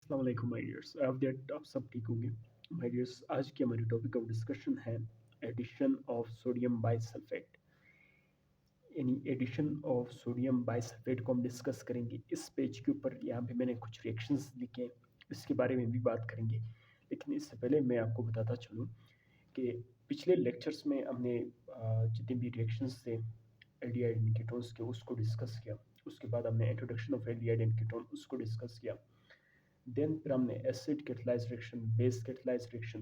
अस्सलाम वालेकुम my dears. I hope that आप सब ठीक होंगे। माय डियर्स, आज की हमारी टॉपिक ऑफ डिस्कशन है एडिशन ऑफ सोडियम बाइसल्फेट। यानी एडिशन ऑफ सोडियम बाइसल्फेट को हम डिस्कस करेंगे। इस पेज के ऊपर यहाँ पे मैंने कुछ रिएक्शंस लिखे हैं, इसके बारे में भी बात करेंगे। लेकिन इससे पहले मैं आपको बताता चलूँ कि पिछले लेक्चर्स में हमने जितने भी रिएक्शंस थे एल्डिहाइड एंड कीटोन्स के, उसको डिस्कस किया। उसके बाद हमने introduction of aldehyde and ketone उसको डिस्कस किया। देन फिर हमने acid catalyse reaction, base catalyse reaction,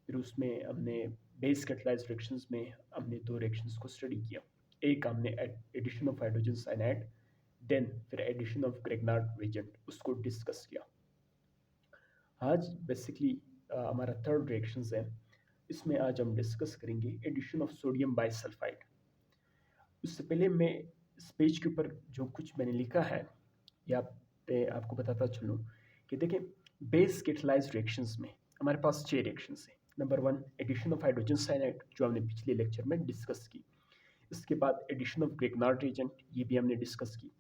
फिर उसमें हमने बेस कैटालाइज रिएक्शंस में हमने दो रिएक्शंस को स्टडी किया। एक हमने addition of hydrogen cyanide, then फिर एडिशन ऑफ ग्रेगनार्ड रिएजेंट, उसको डिस्कस किया। आज बेसिकली हमारा थर्ड रिएक्शंस है। इसमें आज हम डिस्कस करेंगे एडिशन ऑफ सोडियम बाइसल्फाइड। उससे पहले मैं इस पेज के ऊपर जो कुछ मैंने लिखा है या पे आपको बताता चलूँ कि देखें, बेस कैटालाइज रिएक्शंस में हमारे पास 6 रिएक्शंस हैं। Number 1 addition of hydrogen cyanide, जो हमने पिछले लेक्चर में डिस्कस की। इसके बाद एडिशन ऑफ ग्रेगनार्ड रिएजेंट, ये भी हमने डिस्कस की।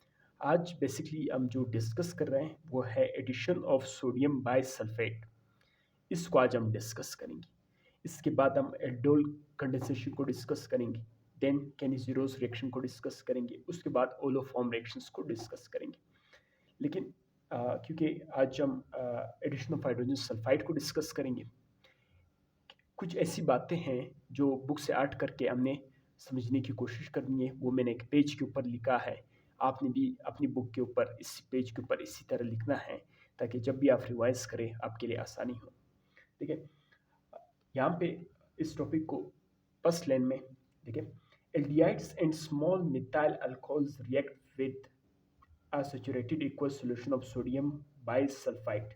आज बेसिकली हम जो डिस्कस कर रहे हैं वो है एडिशन ऑफ सोडियम बाइसल्फेट। इसको आज हम डिस्कस करेंगे। इसके बाद हम एल्डोल कंडेंसेशन को डिस्कस करेंगे। देन कैनिज़ेरोस रिएक्शन को डिस्कस करेंगे। उसके बाद ओलोफॉर्म रिएक्शंस को डिस्कस करेंगे। लेकिन क्योंकि आज हम एडिशन ऑफ हाइड्रोजन सल्फाइड को डिस्कस करेंगे, कुछ ऐसी बातें हैं जो बुक से आर्ट करके हमने समझने की कोशिश करनी है। वो मैंने एक पेज के ऊपर लिखा है, आपने भी अपनी बुक के ऊपर इस पेज के ऊपर इसी तरह लिखना है, ताकि जब भी आप रिवाइज करें आपके लिए आसानी हो। ठीक है, यहाँ पे इस टॉपिक को फर्स्ट लाइन में देखिए, aldehydes and small methyl alcohols react with a saturated aqueous solution of sodium bisulfite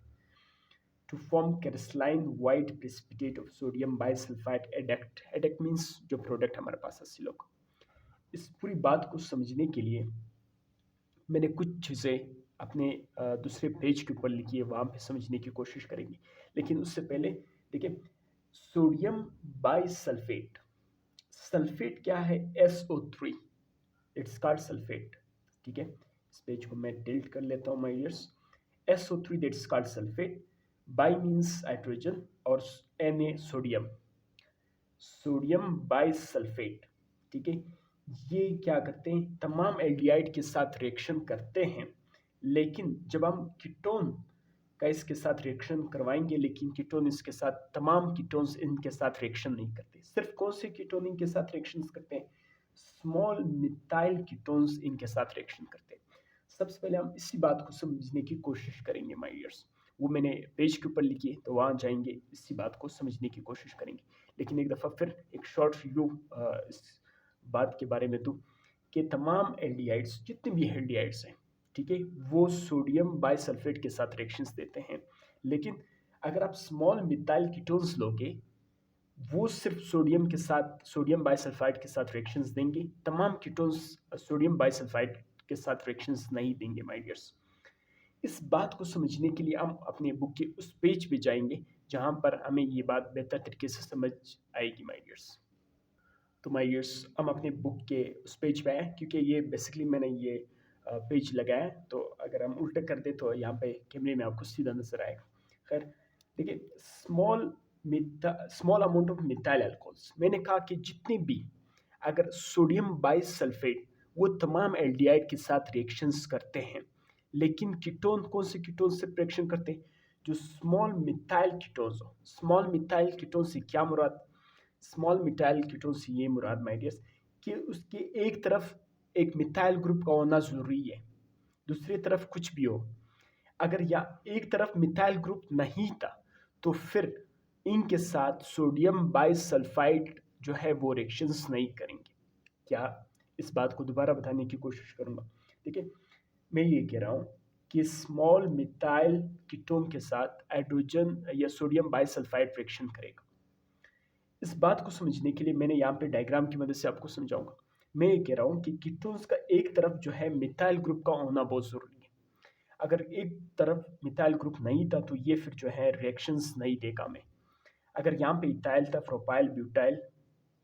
to form crystalline white precipitate of sodium bisulfite adduct. Adduct means जो प्रोडक्ट हमारे पास है सिलोक। इस पूरी बात को समझने के लिए मैंने कुछ चीज़ें अपने दूसरे पेज के ऊपर लिखी है, वहाँ पे समझने की कोशिश करेंगे। लेकिन उससे पहले देखिए, सोडियम बाइसल्फेट, सल्फेट क्या है? SO3, it's called sulphate. ठीक है, इस पेज को मैं डिलीट कर लेता हूँ my dears. SO3 that's called sulphate. By means hydrogen और Na सोडियम, सोडियम बाइसल्फेट। ठीक है, ये क्या करते हैं? तमाम एल्डिहाइड के साथ रिएक्शन करते हैं। लेकिन जब हम कीटोन का इसके साथ रिएक्शन करवाएंगे, लेकिन कीटोन इसके साथ, तमाम कीटोन्स इनके साथ रिएक्शन नहीं करते। सिर्फ कौन से कीटोन इनके साथ रिएक्शन करते हैं? स्मॉल मिथाइल कीटोन्स इनके साथ रिएक्शन करते हैं। सबसे पहले हम इसी बात को समझने की कोशिश करेंगे माय डियर्स। वो मैंने पेज के ऊपर लिखी है, तो वहाँ जाएंगे, इसी बात को समझने की कोशिश करेंगे। लेकिन एक दफ़ा फिर एक शॉर्ट रिव्यू इस बात के बारे में दूँ कि तमाम एल्डिहाइड्स, जितने भी एल्डिहाइड्स हैं, ठीक है, वो सोडियम बाइसल्फेट के साथ रिएक्शंस देते हैं। लेकिन अगर आप स्मॉल मिथाइल कीटोन्स लोगे, वो सिर्फ सोडियम के साथ, सोडियम बाइसल्फाइड के साथ रिएक्शंस देंगे। तमाम कीटोन्स सोडियम बाइसल्फाइड के साथ रिएक्शंस नहीं देंगे माय डियर्स। इस बात को समझने के लिए हम अपने बुक के उस पेज पे जाएंगे जहाँ पर हमें ये बात बेहतर तरीके से समझ आएगी माय डियर्स। तो माय डियर्स, हम अपने बुक के उस पेज पे आए, क्योंकि ये बेसिकली मैंने ये पेज लगाया है, तो अगर हम उल्टा कर दे तो यहाँ पे कैमरे में आपको सीधा नजर आएगा। खैर देखिए, small amount of methyl alcohols, मैंने कहा कि जितने भी, अगर सोडियम बाइसल्फेट, वो तमाम एल्डिहाइड के साथ रिएक्शंस करते हैं। लेकिन कीटोन, कौन से कीटोन से रिएक्शन करते हैं? जो स्मॉल मिथाइल कीटोन्स हो। स्मॉल मिथाइल कीटोन से क्या मुराद? स्मॉल मिथाइल कीटोन से ये मुराद माय डियर्स कि उसके एक तरफ एक मिथाइल ग्रुप का होना ज़रूरी है, दूसरी तरफ कुछ भी हो। अगर या एक तरफ मिथाइल ग्रुप नहीं था, तो फिर इनके साथ सोडियम बाइसल्फाइड जो है वो रिएक्शंस नहीं करेंगे। क्या? इस बात को दोबारा बताने की कोशिश करूँगा। देखिए, मैं ये कह रहा हूँ कि स्मॉल मिथाइल कीटोन के साथ हाइड्रोजन या सोडियम बाइसल्फाइड रिएक्शन करेगा। इस बात को समझने के लिए मैंने यहाँ पे डायग्राम की मदद से आपको समझाऊंगा। मैं ये कह रहा हूँ कि कीटोन्स का एक तरफ जो है मिथाइल ग्रुप का होना बहुत ज़रूरी है। अगर एक तरफ मिथाइल ग्रुप नहीं था तो ये फिर जो है रिएक्शंस नहीं देगा हमें। अगर यहाँ पे इथाइल था, प्रोपाइल, ब्यूटाइल,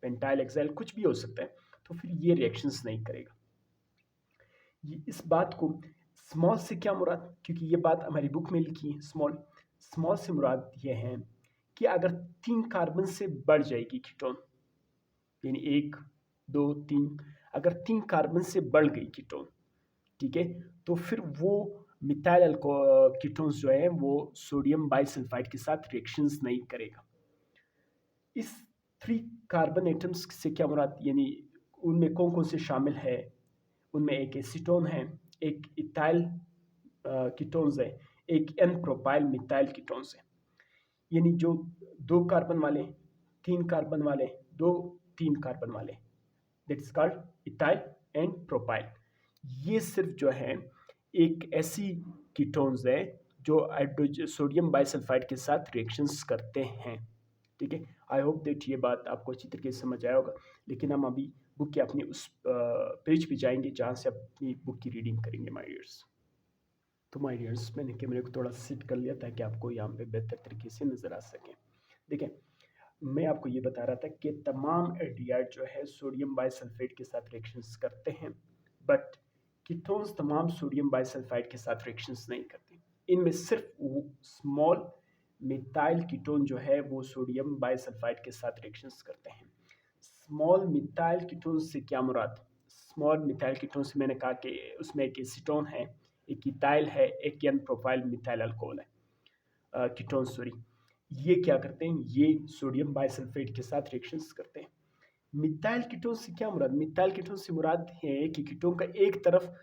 पेंटाइल, एक्साइल, कुछ भी हो सकता है, तो फिर ये रिएक्शंस नहीं करेगा। ये इस बात को स्मॉल से क्या मुराद, क्योंकि ये बात हमारी बुक में लिखी है, स्मॉल स्मॉल से मुराद ये है कि अगर 3 कार्बन से बढ़ जाएगी कीटोन, यानी 1 2 3, अगर 3 कार्बन से बढ़ गई कीटोन, ठीक है, तो फिर वो मिथाइल कीटोन्स जो है वो सोडियम बाइसल्फाइड के साथ रिएक्शंस नहीं करेगा। इस 3 कार्बन एटम्स से क्या मुराद, यानी उनमें कौन कौन से शामिल है, उनमें एक एसीटोन है, एक इथाइल कीटोन्स है, एक एन प्रोपाइल मिथाइल कीटोन्स है। यानी जो 2 कार्बन वाले, 3 कार्बन वाले, 2 3 कार्बन वाले, that is called ethyl and propyl. ये सिर्फ जो है एक ऐसी कीटोन्स है जो सोडियम बाइसल्फाइड के साथ रिएक्शंस करते हैं। ठीक है, आई होप दैट ये बात आपको अच्छी तरीके से समझ आया होगा। लेकिन हम अभी बुक के अपने उस पेज पे जाएंगे जहाँ से अपनी बुक की रीडिंग करेंगे माय डियर्स। तो माय डियर्स, मैंने कैमरे को थोड़ा सेट कर लिया ताकि आपको यहाँ पे बेहतर तरीके से नज़र आ सके। देखिए, मैं आपको ये बता रहा था कि तमाम एल्डिहाइड जो है सोडियम बाइसल्फेट के साथ रिएक्शंस करते हैं, बट कीटोन्स तमाम सोडियम बाइसल्फाइड के साथ रिएक्शंस नहीं करते। इनमें सिर्फ स्मॉल मिथाइल कीटोन जो है वो सोडियम बाइसल्फाइड के साथ रिएक्शंस करते हैं। स्मॉल मिथाइल कीटोन से क्या मुराद, स्मॉल मिथाइल कीटोन से मैंने कहा कि उसमें एक एसीटोन है, एक इथाइल है, एक एन प्रोपाइल मिथाइल अल्कोहल है, कीटोन सॉरी। ये क्या करते हैं, ये सोडियम बाइसल्फेट के साथ रिएक्शंस करते हैं। मिथाइल कीटोन से क्या मुराद, मिथाइल कीटोन से मुराद है कि कीटोन का एक तरफ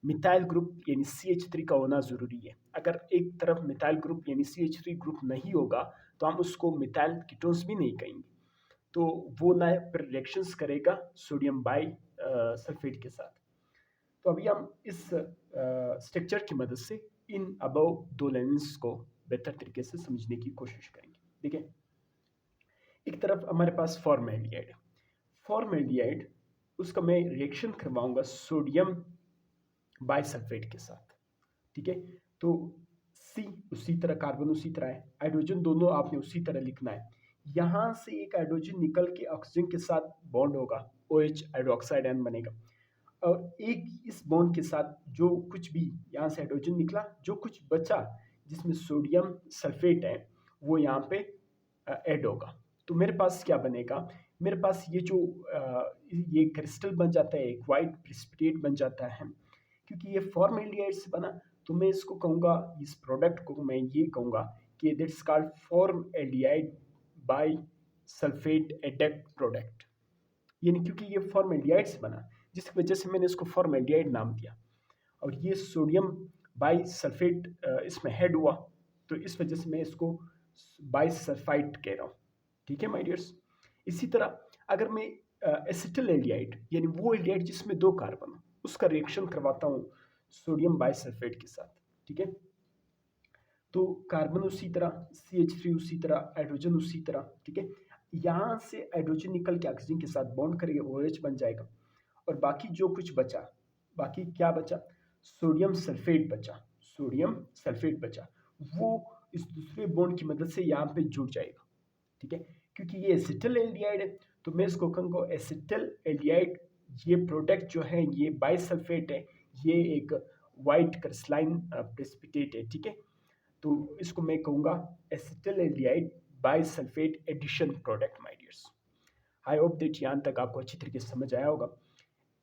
मिथाइल ग्रुप यानी CH3 का होना ज़रूरी है। अगर एक तरफ मिथाइल ग्रुप यानी CH3 ग्रुप नहीं होगा तो हम उसको मिथाइल कीटोन्स भी नहीं कहेंगे। तो वो ना फिर रिएक्शंस करेगा सोडियम बाई सल्फेट के साथ। तो अभी हम इस स्ट्रक्चर की मदद से इन अबव 2 लाइन्स को बेहतर तरीके से समझने की कोशिश करेंगे। देखिए, एक तरफ हमारे पास फॉर्मेल्डिहाइड है। फॉर्मेल्डिहाइड उसका मैं रिएक्शन करवाऊंगा सोडियम बाइसल्फेट के साथ। ठीक है, तो सी उसी तरह, कार्बन उसी तरह है, हाइड्रोजन दोनों आपने उसी तरह लिखना है। यहाँ से एक हाइड्रोजन निकल के ऑक्सीजन के साथ बॉन्ड होगा, OH हाइड्रोक्साइड आयन बनेगा। और एक इस बॉन्ड के साथ जो कुछ भी यहाँ से हाइड्रोजन निकला, जो कुछ बचा जिसमें सोडियम सल्फेट है, वो यहाँ पे ऐड होगा। तो मेरे पास क्या बनेगा, मेरे पास ये जो ये क्रिस्टल बन जाता है, एक वाइट प्रिसिपिटेट बन जाता है, क्योंकि ये फॉर्मेल्डिहाइड से बना। तो मैं इसको कहूँगा, इस प्रोडक्ट को मैं ये कहूँगा कि that's called formaldehyde bisulphate adduct product. यानी क्योंकि ये फॉर्मेल्डिहाइड से बना, जिसकी वजह से मैंने इसको फॉर्मेल्डिहाइड नाम दिया। और ये सोडियम बाई सल्फेट इसमें हेड हुआ, तो इस वजह से मैं इसको बाई सल्फाइड कह रहा हूँ। ठीक है माय डियर्स। इसी तरह अगर मैं एसिटल एल्डिहाइड यानी वो एल्डिहाइड जिसमें 2 कार्बन, उसका रिएक्शन करवाता हूँ सोडियम बाइसल्फेट के साथ, ठीक है, तो कार्बन उसी तरह, CH3 उसी तरह, हाइड्रोजन उसी तरह, ठीक है। यहाँ से हाइड्रोजन निकल के ऑक्सीजन के साथ बॉन्ड करेगा, OH बन जाएगा। और बाकी जो कुछ बचा, बाकी क्या बचा, सोडियम सल्फेट बचा, सोडियम सल्फेट बचा, वो इस दूसरे बॉन्ड की मदद से यहाँ पे जुड़ जाएगा। ठीक है, क्योंकि ये एसिटल एल्डिहाइड है तो मैं इसको कहूँगा एसिटल एल्डिहाइड। ये प्रोडक्ट जो है ये बाइसल्फेट है, ये एक वाइट क्रिस्टलाइन प्रेसिपिटेट है। ठीक है, तो इसको मैं कहूँगा acetaldehyde bisulphite addition product my dears. I hope that यहाँ तक आपको अच्छी तरीके से समझ आया होगा।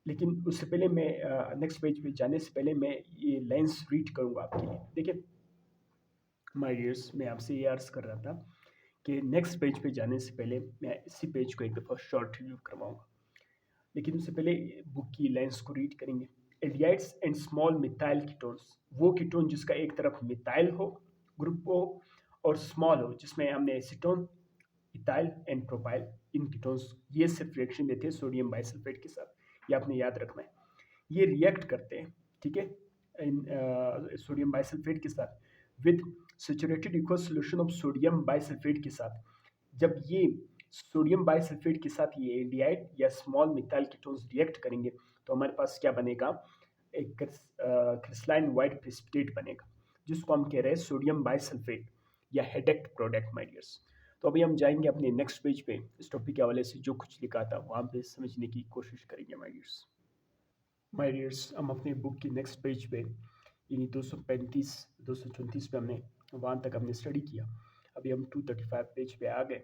लेकिन उससे पहले मैं नेक्स्ट पेज पे जाने से पहले मैं ये लाइन्स रीड करूँगा आपके लिए। देखिए माय डियर्स, मैं आपसे ये अर्ज कर रहा था कि नेक्स्ट पेज पे जाने से पहले मैं इसी पेज को एक दफ़ा शॉर्ट रिव्यू करवाऊँगा। लेकिन उससे पहले बुक की लाइन्स को रीड करेंगे। Aldehydes and small methyl ketones, वो कीटोन जिसका एक तरफ मिथाइल हो ग्रुप हो और स्मॉल हो जिसमें हमने acetone, ethyl and propyl, in ketones ये सिर्फ रिएक्शन देते हैं सोडियम बाइसल्फेट के साथ, ये आपने याद रखना है। ये रिएक्ट करते हैं, ठीक है, इन सोडियम बाइसल्फेट के साथ with saturated equals solution of sodium bisulphate के साथ। जब ये सोडियम बाइसल्फेट के साथ ये एल्डिहाइड या स्मॉल मिथाइल कीटोन्स रिएक्ट करेंगे तो हमारे पास क्या बनेगा, एक क्रिस्टलाइन वाइट प्रेसिपिटेट बनेगा, जिसको हम कह रहे हैं सोडियम बाइसल्फेट या हेडेक्ट प्रोडक्ट माय डियर्स। तो अभी हम जाएंगे अपने नेक्स्ट पेज पे, इस टॉपिक के हवाले से जो कुछ लिखा था वहाँ पे समझने की कोशिश करेंगे माय डियर्स। माय डियर्स, हम अपने बुक की नेक्स्ट पेज पे यानी 235 234 पे हमने वहाँ तक हमने स्टडी किया। अभी हम 235 पेज पे आ गए।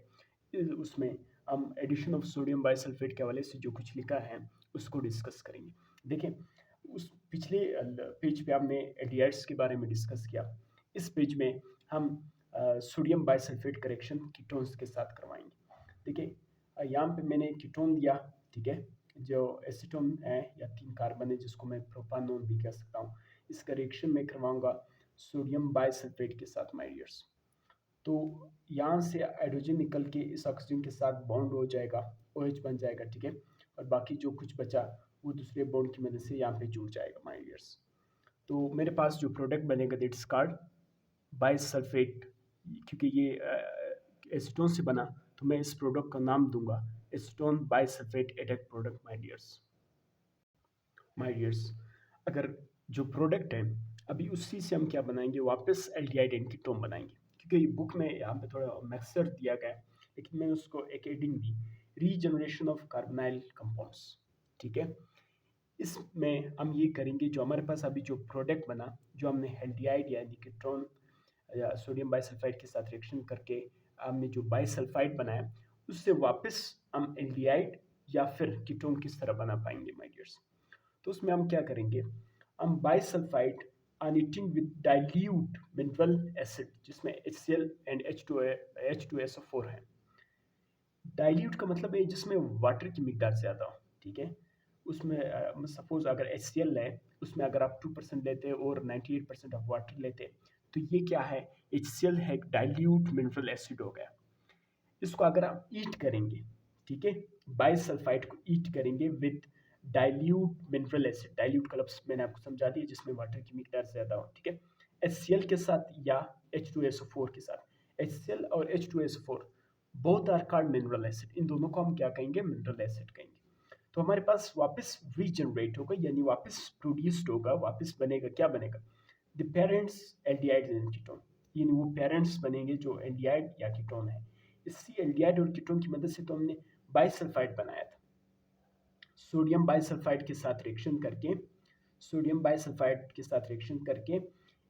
उसमें हम एडिशन ऑफ सोडियम बाइसल्फेट के हवाले से जो कुछ लिखा है उसको डिस्कस करेंगे। देखें, उस पिछले पेज पे हमने एल्डिहाइड्स के बारे में डिस्कस किया। इस पेज में हम सोडियम बाइसल्फेट करेक्शन कीटोन्स के साथ करवाएंगे। देखिए, यहाँ पे मैंने कीटोन दिया, ठीक है, जो एसीटोन है या 3 कार्बन है जिसको मैं प्रोपानोन भी कह सकता हूँ। इस करेक्शन में करवाऊंगा सोडियम बाइसल्फेट के साथ माय डियर्स। तो यहाँ से हाइड्रोजन निकल के इस ऑक्सीजन के साथ बॉन्ड हो जाएगा, OH बन जाएगा, ठीक है, और बाकी जो कुछ बचा वो दूसरे बॉन्ड की मदद से यहाँ पे जुड़ जाएगा माय डियर्स। तो मेरे पास जो प्रोडक्ट बनेगा दैट्स कॉल्ड बाइसल्फेट। क्योंकि ये एसीटोन से बना तो मैं इस प्रोडक्ट का नाम दूंगा acetone bisulphate adduct product my dears. अगर जो प्रोडक्ट है अभी उसी से हम क्या बनाएंगे, वापस एल्डिहाइड एंड कीटोन बनाएंगे। क्योंकि बुक में यहाँ पे थोड़ा मिक्सचर दिया गया है, लेकिन मैंने उसको एक heading the, regeneration of carbonyl compounds, ठीक है। इसमें हम ये करेंगे, जो हमारे पास अभी जो प्रोडक्ट बना, जो हमने एल्डिहाइड यानी कीटोन या सोडियम बाइसल्फाइड के साथ रिएक्शन करके हमने जो बाइसल्फाइड बनाया, उससे वापस हम एल्डिहाइड या फिर कीटोन किस तरह बना पाएंगे माय डियर्स। तो उसमें हम क्या करेंगे, हम bisulphide on heating with dilute mineral acid, जिसमें HCl एंड H2SO4 है। डाइल्यूट का मतलब है जिसमें वाटर की मिकदार ज़्यादा हो, ठीक है। उसमें सपोज अगर HCl है, उसमें अगर आप 2% लेते हैं और 98% ऑफ वाटर लेते हैं, तो ये क्या है, HCl है, डाइल्यूट मिनरल एसिड हो गया। इसको अगर आप ईट करेंगे, ठीक है, बाइसल्फाइड को ईट करेंगे with dilute mineral acid, dilute का लफ्ज़ मैंने आपको समझा दिया, जिसमें वाटर की मिकदार ज़्यादा हो, ठीक है, HCl के साथ या H2SO4 के साथ। HCl और H2SO4 both are called mineral acid, इन दोनों को हम क्या कहेंगे, मिनरल एसिड कहेंगे। तो हमारे पास वापस रीजनरेट होगा, यानी वापस प्रोड्यूस्ड होगा, वापस बनेगा, क्या बनेगा, the parents aldehyde and ketone, यानी वो पेरेंट्स बनेंगे जो एल्डिहाइड या कीटोन है। इसी एल्डिहाइड और कीटोन की मदद से तो हमने बाइसल्फाइड बनाया था। सोडियम बाइसल्फाइड के साथ रिएक्शन करके, सोडियम बाइसल्फाइड के साथ रिएक्शन करके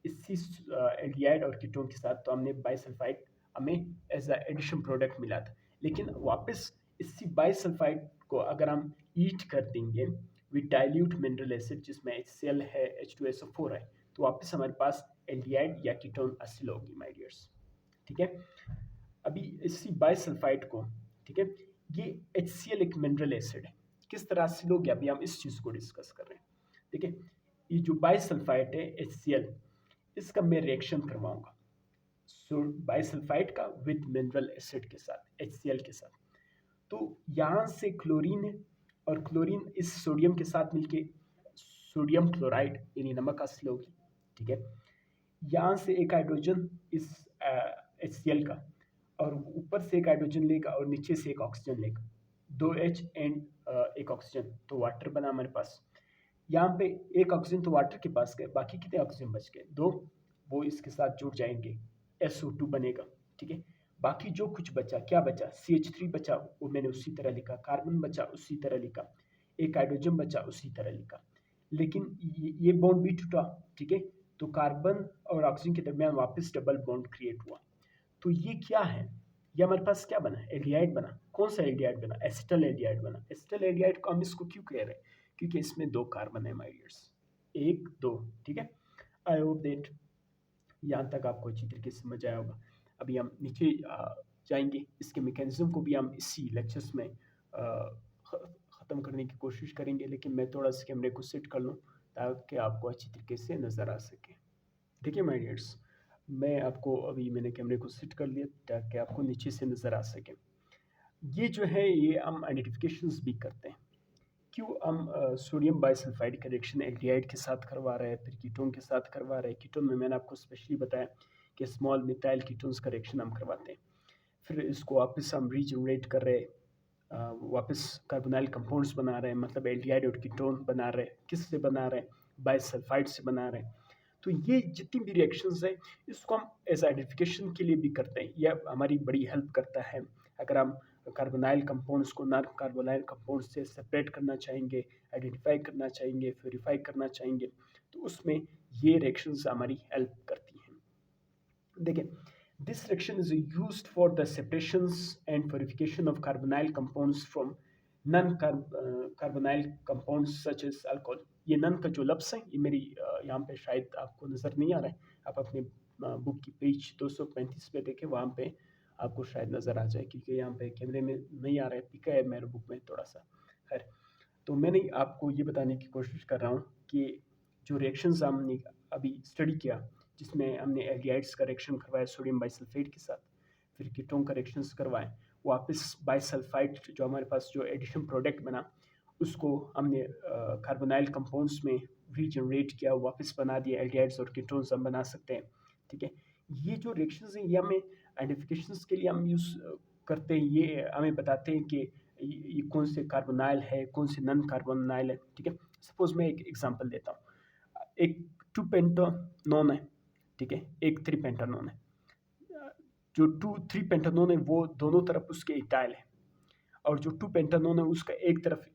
इसी एल्डिहाइड और कीटोन के साथ तो हमने बाइसल्फाइड, हमें एज अ एडिशन प्रोडक्ट मिला था। लेकिन वापस इसी बाइसल्फाइड को अगर हम ईट कर देंगे विद डाइल्यूट मिनरल एसिड, जिसमें HCl है, H2SO4 है, तो वापस हमारे पास एल्डिहाइड या कीटोन हासिल होगी माय डियर्स, ठीक है। अभी इसी बाइसल्फाइड को, ठीक है, ये HCl एक मिनरल एसिड है, किस तरह हासिल होगी, अभी हम इस चीज़ को डिस्कस कर रहे हैं। देखिए, ये जो बाइसल्फाइड है HCl, इसका मैं रिएक्शन करवाऊंगा बाइसल्फाइड का विद मिनरल एसिड के साथ, HCl के साथ। तो यहाँ से क्लोरीन है, और क्लोरीन इस सोडियम के साथ मिलके सोडियम क्लोराइड यानी नमक हासिल होगी, ठीक है। यहाँ से एक हाइड्रोजन इस HCl का, और ऊपर से एक हाइड्रोजन लेगा और नीचे से एक ऑक्सीजन लेगा, 2H एंड एक ऑक्सीजन, तो वाटर बना हमारे पास। यहाँ पे एक ऑक्सीजन तो वाटर के पास गए, बाकी कितने ऑक्सीजन बच गए, 2, वो इसके साथ जुड़ जाएंगे, SO2 बनेगा, ठीक है। बाकी जो कुछ बचा, क्या बचा, CH3 बचा, वो मैंने उसी तरह लिखा, कार्बन बचा उसी तरह लिखा, एक हाइड्रोजन बचा उसी तरह लिखा। लेकिन ये बॉन्ड भी टूटा, ठीक है, तो कार्बन और ऑक्सीजन के दरमियान वापस डबल बॉन्ड क्रिएट हुआ। तो ये क्या है, ये हमारे पास क्या बना, एल्डिहाइड बना। कौन सा एल्डिहाइड बना, एसिटल एल्डिहाइड बना। एसिटल एल्डिहाइड को हम इसको क्यों कह रहे हैं, क्योंकि इसमें 2 कार्बन है माय डियर्स, 1 2, ठीक है। आई होप दैट यहाँ तक आपको अच्छी तरीके से समझ आया होगा। अभी हम नीचे जाएंगे, इसके मैकेनिज्म को भी हम इसी लेक्चर्स में ख़त्म करने की कोशिश करेंगे, लेकिन मैं थोड़ा सा कैमरे को सेट कर लूँ ताकि आपको अच्छी तरीके से नज़र आ सके। देखिए माय डियर्स, मैं आपको अभी मैंने कैमरे को सेट कर लिया ताकि आपको नीचे से नज़र आ सके। ये जो है, ये हम आइडेंटिफिकेशंस भी करते हैं। क्यों हम सोडियम बाइसल्फाइड का रिएक्शन एल्डिहाइड के साथ करवा रहे हैं, फिर कीटोन के साथ करवा रहे हैं। कीटोन में मैंने आपको स्पेशली बताया कि स्मॉल मिथाइल कीटोन्स का रिएक्शन हम करवाते हैं, फिर इसको वापस हम रीजनरेट कर रहे हैं, वापस कार्बोनाइल कंपाउंड्स बना रहे हैं, मतलब एल्डिहाइड और कीटोन बना रहे हैं। किस से बना रहे हैं, बाइसल्फाइड से बना रहे हैं। तो ये जितनी भी रिएक्शंस है, इसको हम एज आइडेंटिफिकेशन के लिए भी करते हैं, यह हमारी बड़ी हेल्प करता है। अगर हम कार्बोनाइल कंपाउंड्स को नॉन कार्बोनाइल कंपाउंड्स से सेपरेट करना चाहेंगे, आइडेंटिफाई करना चाहेंगे, प्योरीफाई करना चाहेंगे, तो उसमें ये रिएक्शंस हमारी हेल्प करती हैं। देखिए, this reaction is used for the separations and purification of carbonyl compounds from non carbonyl compounds such as alcohol. ये नन का जो लफ्स है ये मेरी यहाँ पे शायद आपको नज़र नहीं आ रहा है, आप अपने बुक की पेज 235 पे देखें, वहाँ पे आपको शायद नज़र आ जाए, क्योंकि यहाँ पे कैमरे में नहीं आ रहा है, पिका है मेरे बुक में थोड़ा सा। खैर, तो मैंने आपको ये बताने की कोशिश कर रहा हूँ कि जो रिएक्शंस हमने अभी स्टडी किया, जिसमें हमने एल्डिहाइड्स का रिएक्शन करवाया सोडियम बाइसल्फेट के साथ, फिर कीटोन का रिएक्शंस करवाए, वापस बाइसल्फाइड जो हमारे पास जो एडिशन प्रोडक्ट बना उसको हमने कार्बोनाइल कंपाउंड्स में रीजनरेट किया, वापस बना दिया, एल्डिहाइड्स और कीटोन्स हम बना सकते हैं। ठीक है, ये जो रिएक्शंस हैं ये हमें आइडेंटिफिकेशंस के लिए हम यूज़ करते हैं, ये हमें बताते हैं कि ये कौन से कार्बोनाइल है, कौन से नॉन कार्बोनाइल है। ठीक है, सपोज मैं एक एग्जांपल देता हूँ, एक 2 पेंटानोन है, ठीक है, एक 3 पेंटानोन है। जो 2-3 पेंटानोन है वो दोनों तरफ उसके इथाइल है, और जो 2 पेंटानोन है उसका एक तरफ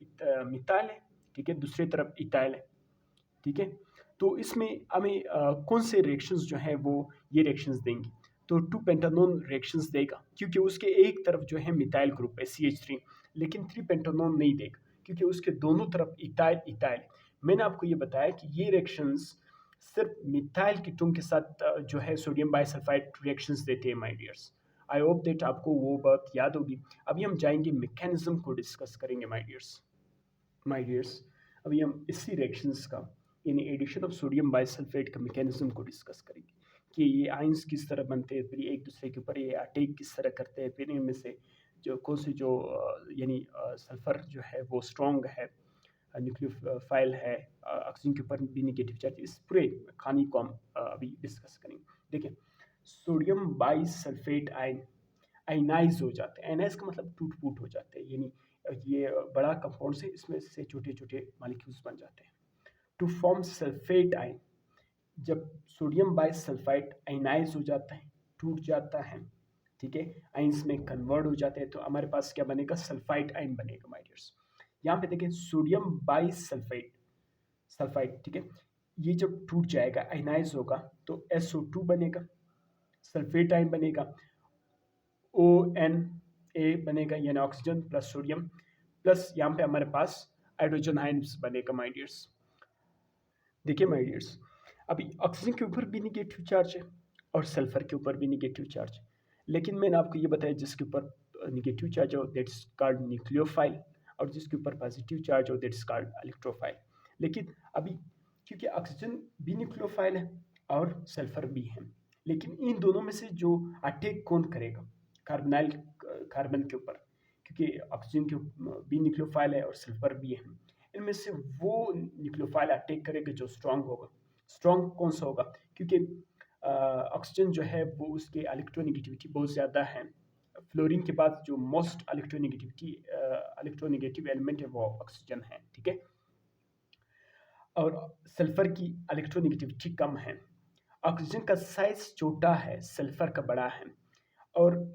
मिथाइल है, ठीक है, दूसरी तरफ इथाइल है। ठीक है, तो इसमें हमें कौन से रिएक्शंस जो है वो ये रिएक्शंस देंगे, तो 2 पेंटानोन रिएक्शंस देगा, क्योंकि उसके एक तरफ जो है मिथाइल ग्रुप है CH3, लेकिन 3 पेंटानोन नहीं देगा क्योंकि उसके दोनों तरफ इथाइल इथाइल। मैंने आपको ये बताया कि ये रिएक्शंस सिर्फ मिथाइल कीटोन के साथ जो है सोडियम बाइसल्फाइड रिएक्शंस देते हैं my dears. I hope that आपको वो बात याद होगी। अभी हम जाएंगे मैकेनिज्म को डिस्कस करेंगे माय डियर्स। अभी हम इसी रिएक्शंस का यानी एडिशन ऑफ सोडियम बाइसल्फेट का मैकेनिज्म को डिस्कस करेंगे कि ये आयंस किस तरह बनते हैं, फिर एक दूसरे के ऊपर ये अटैक किस तरह करते हैं, फिर इनमें से जो कौन सी जो यानी सल्फर जो है वो स्ट्रॉन्ग है, न्यूक्लियोफाइल है, ऑक्सीजन के ऊपर भी निगेटिव चार्ज, इस पूरे कहानी को हम अभी डिस्कस करेंगे। देखिए, सोडियम बाइसल्फेट आयन आयनाइज हो जाते हैं, आयनाइज का मतलब टूट फूट हो जाते हैं, यानी ये बड़ा कंपाउंड से इसमें से छोटे छोटे मॉलिक्यूल्स बन जाते हैं टू फॉर्म सल्फेट आयन। जब सोडियम बाइसल्फाइड आयनाइज हो जाता है, टूट जाता है, ठीक है, आयंस में कन्वर्ट हो जाते हैं, तो हमारे पास क्या बनेगा, सल्फाइड आयन बनेगा माय डियर्स। यहाँ पे देखिए सोडियम बाइसल्फाइड सल्फाइड, ठीक है, ये जब टूट जाएगा आयनाइज होगा तो SO2 बनेगा, सल्फेट आयन बनेगा, ONA बनेगा यानी ऑक्सीजन प्लस सोडियम, प्लस यहाँ पे हमारे पास हाइड्रोजन आयन्स बनेगा माय डियर्स। देखिए माय डियर्स, अभी ऑक्सीजन के ऊपर भी निगेटिव चार्ज है और सल्फर के ऊपर भी निगेटिव चार्ज है, लेकिन मैंने आपको ये बताया जिसके ऊपर निगेटिव चार्ज हो दैट्स कॉल्ड न्यूक्लियोफाइल, और जिसके ऊपर पॉजिटिव चार्ज हो दैट्स कॉल्ड इलेक्ट्रोफाइल। लेकिन अभी क्योंकि ऑक्सीजन भी न्यूक्लियोफाइल है और सल्फर भी है, लेकिन इन दोनों में से जो अटैक कौन करेगा कार्बोनाइल कार्बन के ऊपर, क्योंकि ऑक्सीजन के भी न्यूक्लियोफाइल है और सल्फर भी है, इनमें से वो न्यूक्लियोफाइल अटैक करेगा जो स्ट्रांग होगा। स्ट्रांग कौन सा होगा, क्योंकि ऑक्सीजन जो है वो उसके इलेक्ट्रोनेगेटिविटी बहुत ज़्यादा है, फ्लोरीन के बाद जो मोस्ट इलेक्ट्रोनेगेटिव एलिमेंट है वो ऑक्सीजन है, ठीक है, और सल्फर की इलेक्ट्रोनेगेटिविटी कम है। ऑक्सीजन का साइज छोटा है, सल्फर का बड़ा है, और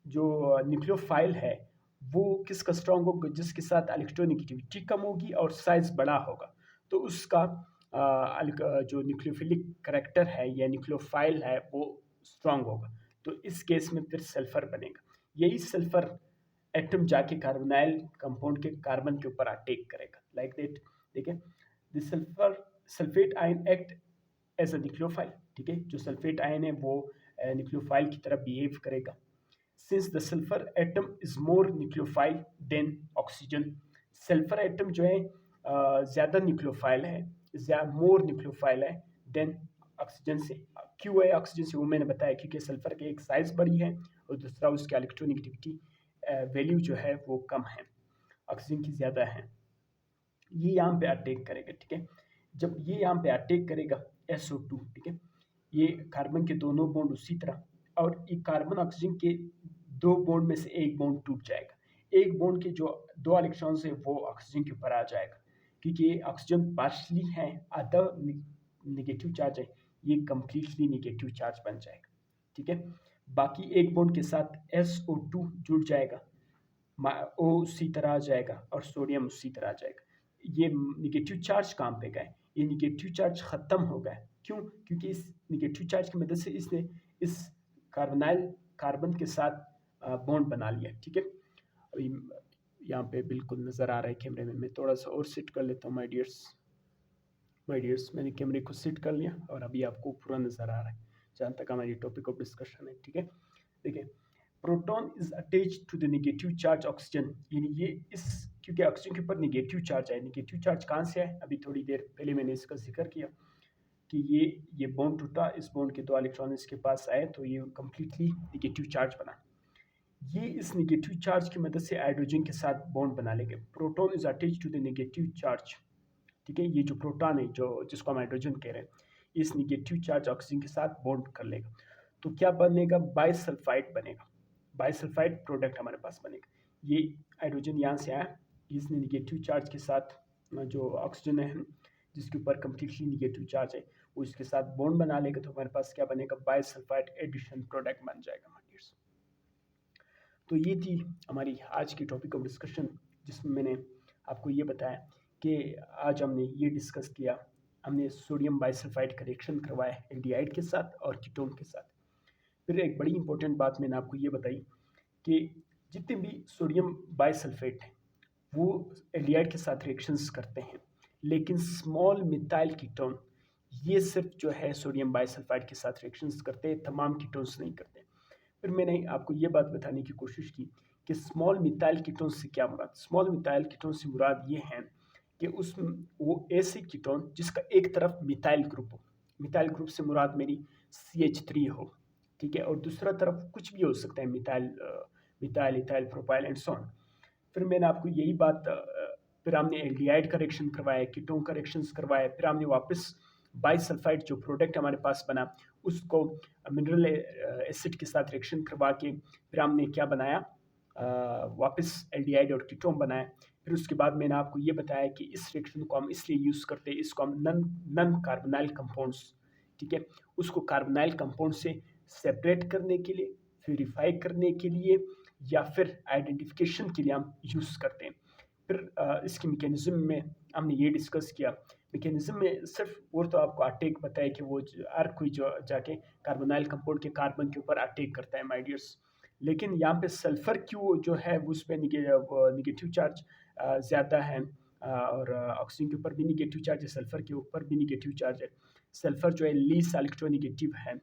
जो न्यूक्लियोफाइल है वो किसका स्ट्रांग होगा, जिसके साथ इलेक्ट्रोनेगेटिविटी कम होगी और साइज बड़ा होगा, तो उसका जो न्यूक्लियोफिलिक करेक्टर है या न्यूक्लियोफाइल है वो स्ट्रांग होगा, तो इस केस में फिर सल्फर बनेगा। यही सल्फर एटम जाके कार्बोनाइल कंपाउंड के कार्बन के ऊपर अटैक करेगा, लाइक दैट। देखिए, the sulphur sulphate ion act as a nucleophile, ठीक है, जो सल्फेट आयन है वो न्यूक्लियोफाइल की तरह बिहेव करेगा। Since the sulphur atom is more nucleophile than oxygen, sulphur atom जो है ज़्यादा न्यूक्लियोफाइल है, मोर न्यूक्लियोफाइल है देन ऑक्सीजन से। क्यों है ऑक्सीजन से, वो मैंने बताया, क्योंकि सल्फर के एक साइज बड़ी है और दूसरा उसकी इलेक्ट्रोनेगेटिविटी वैल्यू जो है वो कम है, ऑक्सीजन की ज़्यादा है। ये यहाँ पे अटैक करेगा, ठीक है, जब ये यहाँ पे अटैक करेगा SO2, ठीक है, ये कार्बन के दोनों बॉन्ड उसी तरह, और ये कार्बन ऑक्सीजन के दो बॉन्ड में से एक बॉन्ड टूट जाएगा, एक बॉन्ड के जो 2 इलेक्ट्रॉन्स है वो ऑक्सीजन के ऊपर आ जाएगा, क्योंकि ये ऑक्सीजन पार्शली है, आधा निगेटिव चार्ज है, ये कंप्लीटली निगेटिव चार्ज बन जाएगा, ठीक है, बाकी एक बॉन्ड के साथ SO2 जुड़ जाएगा, O उसी तरह आ जाएगा और सोडियम उसी तरह आ जाएगा। ये निगेटिव चार्ज कहाँ पे गए, ये निगेटिव चार्ज ख़त्म हो गए, क्यों? क्योंकि इस निगेटिव चार्ज की मदद से इसने इस कार्बन के साथ बॉन्ड बना लिया। ठीक है, अभी यहाँ पे बिल्कुल नज़र आ रहा है कैमरे में। मैं थोड़ा सा और सेट कर लेता हूँ माय डियर्स, मैंने कैमरे को सेट कर लिया और अभी आपको पूरा नज़र आ रहा है जहाँ तक हमारी टॉपिक ऑफ डिस्कशन है। ठीक है, देखिए, proton is attach to the negative charge oxygen, यानी ये इस, क्योंकि ऑक्सीजन के ऊपर नेगेटिव चार्ज है। नेगेटिव चार्ज कहाँ से है? अभी थोड़ी देर पहले मैंने इसका जिक्र किया कि ये बॉन्ड टूटा, इस बॉन्ड के 2 इलेक्ट्रॉन इसके पास आए तो ये कंप्लीटली नेगेटिव चार्ज बना। ये इस नेगेटिव चार्ज की मदद से हाइड्रोजन के साथ बॉन्ड बना लेंगे। Proton is attach to the negative charge. ठीक है, ये जो प्रोटॉन है, जो जिसको हम हाइड्रोजन कह रहे हैं, इस निगेटिव चार्ज ऑक्सीजन के साथ बॉन्ड कर लेगा। तो क्या बनेगा? बाइसल्फाइड बनेगा। बाइसल्फाइड प्रोडक्ट हमारे पास बनेगा। ये हाइड्रोजन यहाँ से आया, इसने निगेटिव चार्ज के साथ जो ऑक्सीजन है जिसके ऊपर कम्प्लीटली निगेटिव चार्ज है, वो इसके साथ बॉन्ड बना लेगा। तो हमारे पास क्या बनेगा? बाइसल्फाइड एडिशन प्रोडक्ट बन जाएगा माय डियर्स। तो ये थी हमारी आज की टॉपिक ऑफ डिस्कशन, जिसमें मैंने आपको ये बताया कि आज हमने ये डिस्कस किया, हमने सोडियम बाइसल्फाइड का रिएक्शन करवाया एल्डिहाइड के साथ और कीटोन के साथ। फिर एक बड़ी इंपॉर्टेंट बात मैंने आपको ये बताई कि जितने भी सोडियम बाइसल्फेट हैं वो एल्डिहाइड के साथ रिएक्शंस करते हैं, लेकिन स्मॉल मिथाइल कीटोन ये सिर्फ जो है सोडियम बाइसल्फाइड के साथ रिएक्शंस करते हैं, तमाम कीटोन्स नहीं करते। फिर मैंने आपको ये बात बताने की कोशिश की कि स्मॉल मिथाइल कीटोन से क्या मुराद? स्मॉल मिथाइल कीटोन से मुराद ये है कि उस वो ऐसे कीटोन जिसका एक तरफ मिथाइल ग्रुप हो। मिथाइल ग्रुप से मुराद मेरी CH3 हो, ठीक है, और दूसरा तरफ कुछ भी हो सकता है, methyl ethyl propyl and so on. फिर मैंने आपको यही बात फिर हमने एल्डिहाइड का रिएक्शन करवाया, कीटोन का रिएक्शन करवाया, फिर हमने वापस बाइसल्फाइड जो प्रोडक्ट हमारे पास बना उसको मिनरल एसिड के साथ रिएक्शन करवा के फिर हमने क्या बनाया? वापस एल्डिहाइड और कीटोन बनाया। फिर उसके बाद मैंने आपको ये बताया कि इस रिएक्शन को हम इसलिए यूज़ करते हैं, इसको हम नन कार्बोनाइल कंपाउंड्स, ठीक है, उसको कार्बोनाइल कंपाउंड से सेपरेट करने के लिए, प्यूरिफाई करने के लिए, या फिर आइडेंटिफिकेशन के लिए हम यूज़ करते हैं। फिर इसके मैकेनिज्म में हमने ये डिस्कस किया। मैकेनिज्म में सिर्फ वो तो आपको अटैक बताया कि वो हर कोई जो जाके कार्बोनाइल कंपाउंड के कार्बन के ऊपर अटैक करता है माय डियर्स, लेकिन यहाँ पे सल्फर क्यों जो है उस पर निगेटिव चार्ज ज़्यादा है, और ऑक्सीजन के ऊपर भी निगेटिव चार्ज है, सल्फर के ऊपर भी निगेटिव चार्ज है। सल्फर जो है लीस्ट इलेक्ट्रोनिगेटिव है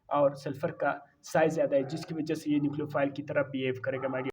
और सल्फर का साइज ज़्यादा है, जिसकी वजह से ये न्यूक्लियोफाइल की तरह बिहेव करेगा माय डियर।